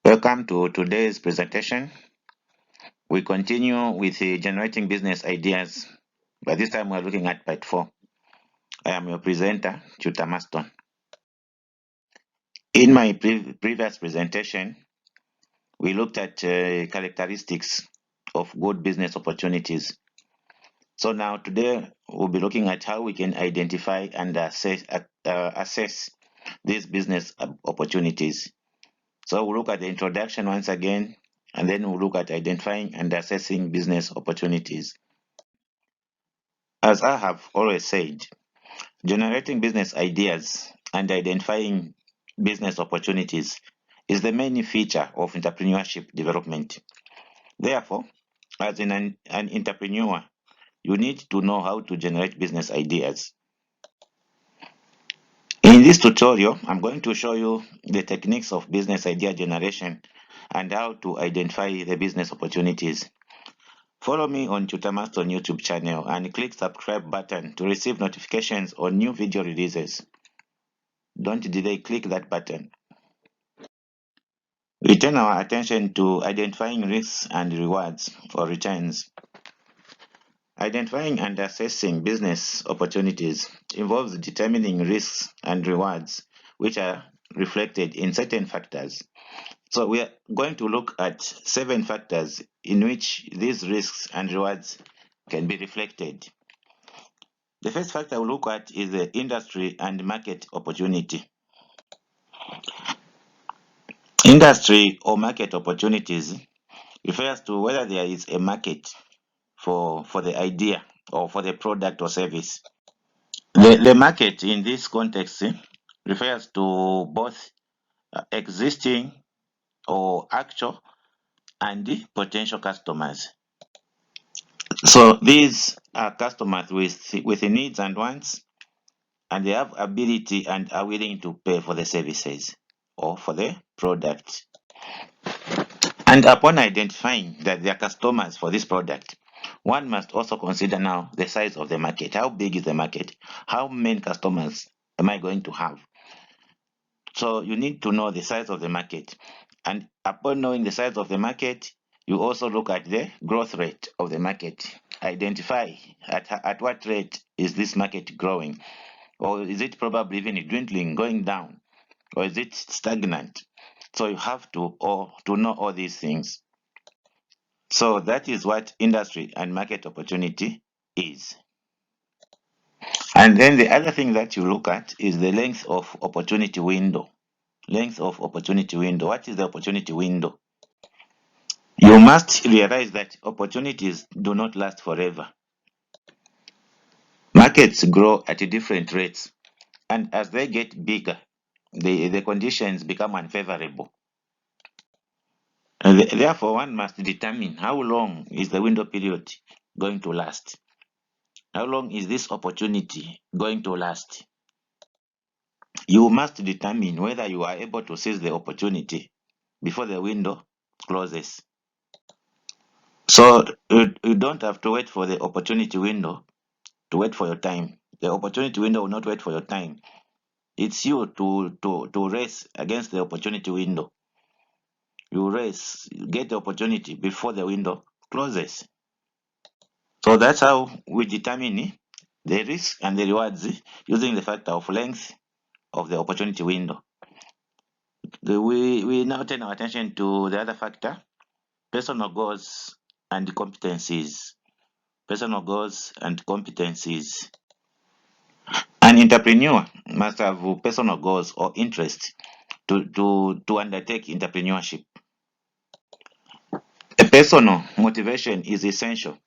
Welcome to today's presentation. We continue with generating business ideas, but this time we're looking at part 4. I am your presenter, TUTOR MARSTON. In my previous presentation, we looked at characteristics of good business opportunities. So now today we'll be looking at how we can identify and assess these business opportunities. So we'll look at the introduction once again, and then we'll look at identifying and assessing business opportunities. As I have always said, generating business ideas and identifying business opportunities is the main feature of entrepreneurship development. Therefore, as an entrepreneur, you need to know how to generate business ideas. In this tutorial, I'm going to show you the techniques of business idea generation and how to identify the business opportunities. Follow me on TUTOR MARSTON YouTube channel and click subscribe button to receive notifications on new video releases. Don't delay, click that button. We turn our attention to identifying risks and rewards or returns. Identifying and assessing business opportunities involves determining risks and rewards, which are reflected in certain factors. So we are going to look at 7 factors in which these risks and rewards can be reflected. The first factor we'll look at is the industry and market opportunity. Industry or market opportunities refers to whether there is a market for the idea or for the product or service. The market in this context refers to both existing or actual and the potential customers. So these are customers with needs and wants, and they have ability and are willing to pay for the services or for the product. And upon identifying that they are customers for this product, one must also consider now the size of the market. How big is the market? How many customers am I going to have? So you need to know the size of the market. And upon knowing the size of the market, you also look at the growth rate of the market. Identify at what rate is this market growing? Or is it probably even dwindling, going down? Or is it stagnant? So you have to know all these things. So that is what industry and market opportunity is. And then the other thing that you look at is the length of opportunity window. Length of opportunity window. What is the opportunity window? You must realize that opportunities do not last forever. Markets grow at different rates, and as they get bigger, the conditions become unfavorable. And therefore, one must determine how long is the window period going to last. How long is this opportunity going to last? You must determine whether you are able to seize the opportunity before the window closes. So you don't have to wait for the opportunity window to wait for your time. The opportunity window will not wait for your time. It's you to race against the opportunity window. You race, get the opportunity before the window closes. So that's how we determine the risk and the rewards using the factor of length of the opportunity window. We now turn our attention to the other factor, personal goals and competencies. Personal goals and competencies. An entrepreneur must have personal goals or interests to undertake entrepreneurship. A personal motivation is essential.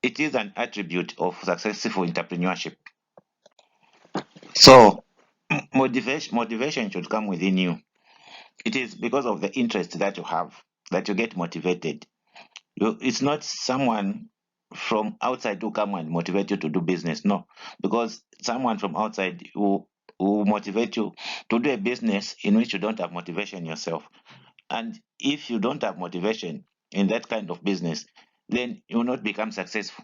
It is an attribute of successful entrepreneurship. So, motivation should come within you. It is because of the interest that you have that you get motivated. It's not someone from outside who come and motivate you to do business. No, because someone from outside will motivate you to do a business in which you don't have motivation yourself. And if you don't have motivation in that kind of business, then you will not become successful,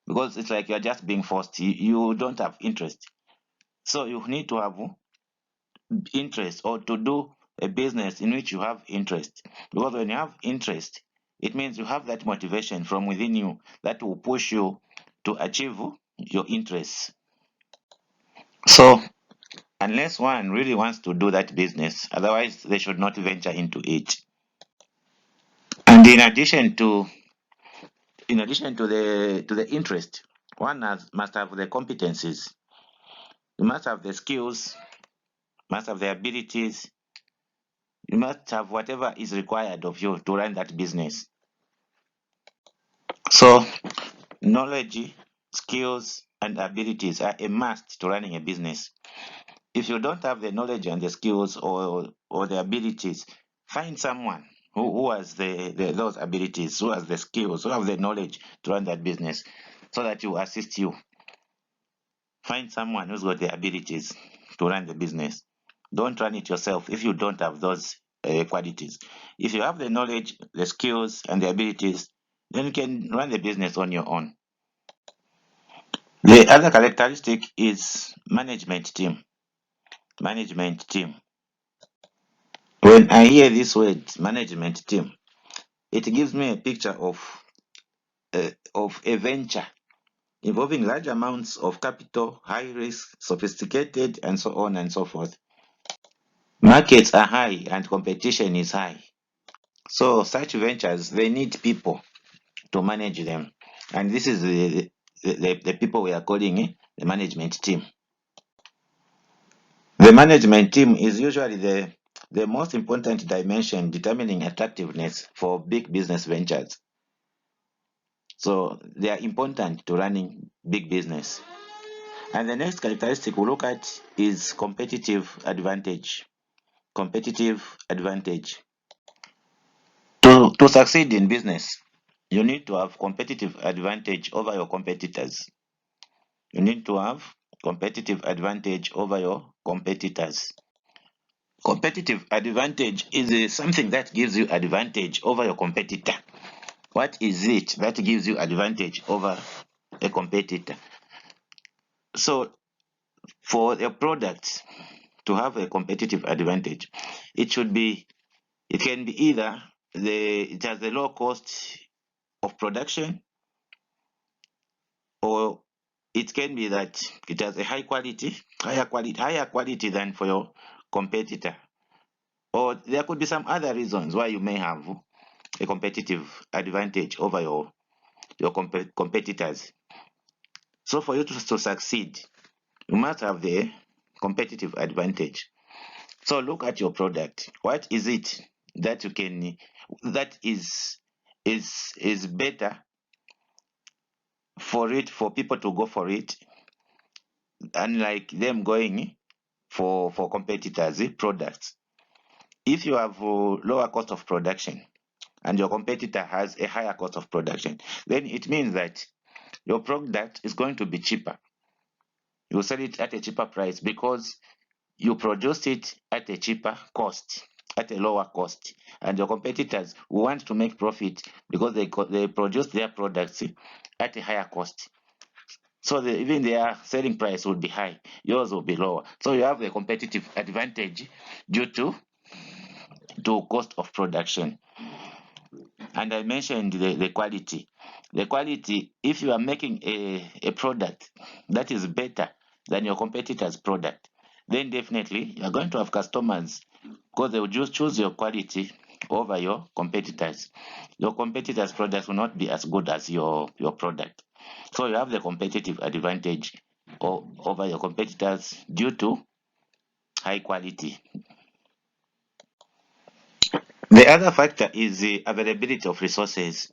because it's like you're just being forced. You don't have interest. So you need to have interest or to do a business in which you have interest. Because when you have interest, it means you have that motivation from within you that will push you to achieve your interests. So, unless one really wants to do that business, otherwise they should not venture into it. And in addition to the interest, one must have the competencies. You must have the skills, must have the abilities, you must have whatever is required of you to run that business. So, knowledge, skills, and abilities are a must to running a business. If you don't have the knowledge and the skills or the abilities, find someone who has those abilities, who has the skills, who have the knowledge to run that business, so that you assist you. Find someone who's got the abilities to run the business. Don't run it yourself if you don't have those qualities. If you have the knowledge, the skills, and the abilities, then you can run the business on your own. The other characteristic is management team. Management team. When I hear this word management team, it gives me a picture of a venture involving large amounts of capital, high risk, sophisticated, and so on and so forth. Markets are high and competition is high. So such ventures, they need people to manage them. And this is the people we are calling the management team. The management team is usually the most important dimension determining attractiveness for big business ventures. So they are important to running big business. And the next characteristic we look at is competitive advantage. Competitive advantage. To succeed in business, you need to have competitive advantage over your competitors. You need to have competitive advantage over your competitors. Competitive advantage is something that gives you advantage over your competitor. What is it that gives you advantage over a competitor? So for a product to have a competitive advantage, it can be either it has a low cost of production, or it can be that it has a higher quality than for your competitor. Or there could be some other reasons why you may have a competitive advantage over your competitors. So for you to succeed, you must have the competitive advantage. So look at your product. What is it that you can that is better for people to go for it, unlike them going for competitors products? If you have a lower cost of production and your competitor has a higher cost of production, then it means that your product is going to be cheaper. You sell it at a cheaper price because you produced it at a cheaper cost, at a lower cost, and your competitors want to make profit because they produce their products at a higher cost. So even their selling price will be high, yours will be lower. So you have a competitive advantage due to cost of production. And I mentioned the quality. The quality, if you are making a product that is better than your competitor's product, then definitely you're going to have customers because they will just choose your quality over your competitors. Your competitors' products will not be as good as your product. So you have the competitive advantage over your competitors due to high quality. The other factor is the availability of resources.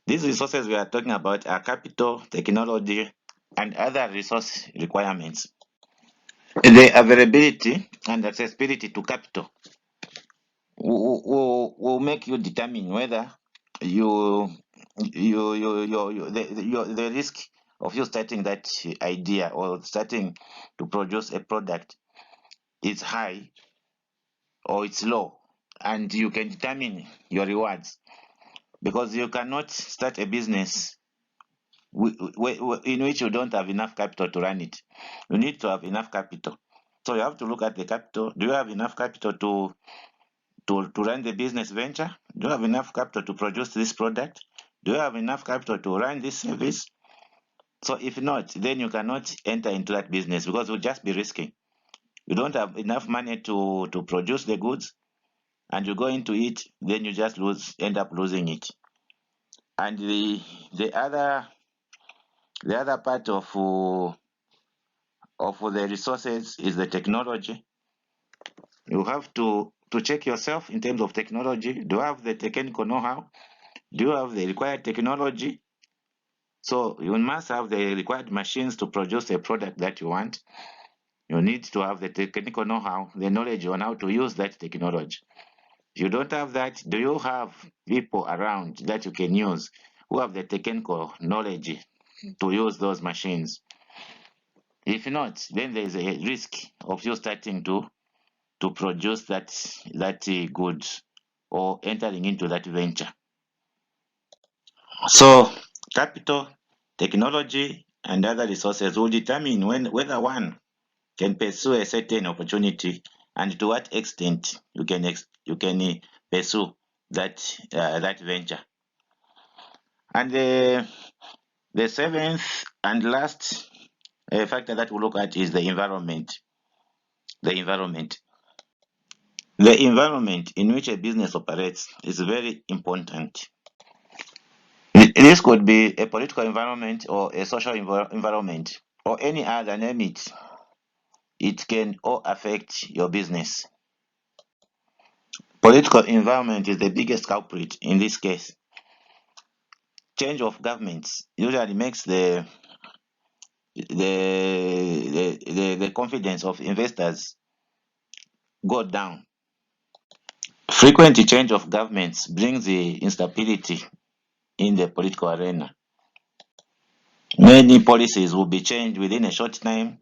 These resources we are talking about are capital, technology, and other resource requirements. The availability and accessibility to capital will make you determine whether the risk of you starting that idea or starting to produce a product is high or it's low, and you can determine your rewards, because you cannot start a business in which you don't have enough capital to run it. You need to have enough capital. So you have to look at the capital. Do you have enough capital to run the business venture? Do you have enough capital to produce this product? Do you have enough capital to run this service? So if not, then you cannot enter into that business because it will just be risky. You don't have enough money to produce the goods, and you go into it, then you just end up losing it. And the other part of the resources is the technology. You have to check yourself in terms of technology. Do you have the technical know-how? Do you have the required technology? So you must have the required machines to produce a product that you want. You need to have the technical know-how, the knowledge on how to use that technology. If you don't have that, do you have people around that you can use who have the technical knowledge to use those machines? If not, then there is a risk of you starting to produce that goods or entering into that venture. So capital, technology, and other resources will determine whether one can pursue a certain opportunity and to what extent you can pursue that venture. And the seventh and last factor that we look at is the environment. The environment. The environment in which a business operates is very important. This could be a political environment or a social environment or any other, name it. It can all affect your business. Political environment is the biggest culprit in this case. Change of governments usually makes the confidence of investors go down. Frequent change of governments brings the instability in the political arena. Many policies will be changed within a short time.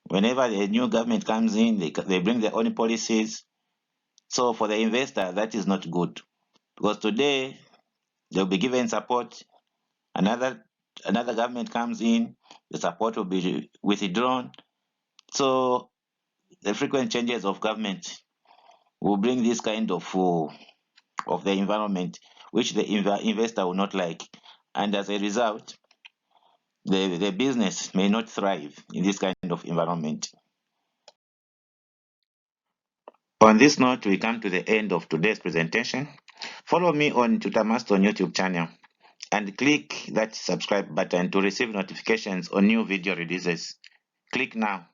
Whenever a new government comes in, they bring their own policies. So for the investor, that is not good because today they'll be given support. Another government comes in, the support will be withdrawn. So the frequent changes of government will bring this kind of the environment which the investor will not like, and as a result, the business may not thrive in this kind of environment. On this note, we come to the end of today's presentation. Follow me on MARSTON YouTube channel and click that subscribe button to receive notifications on new video releases. Click now.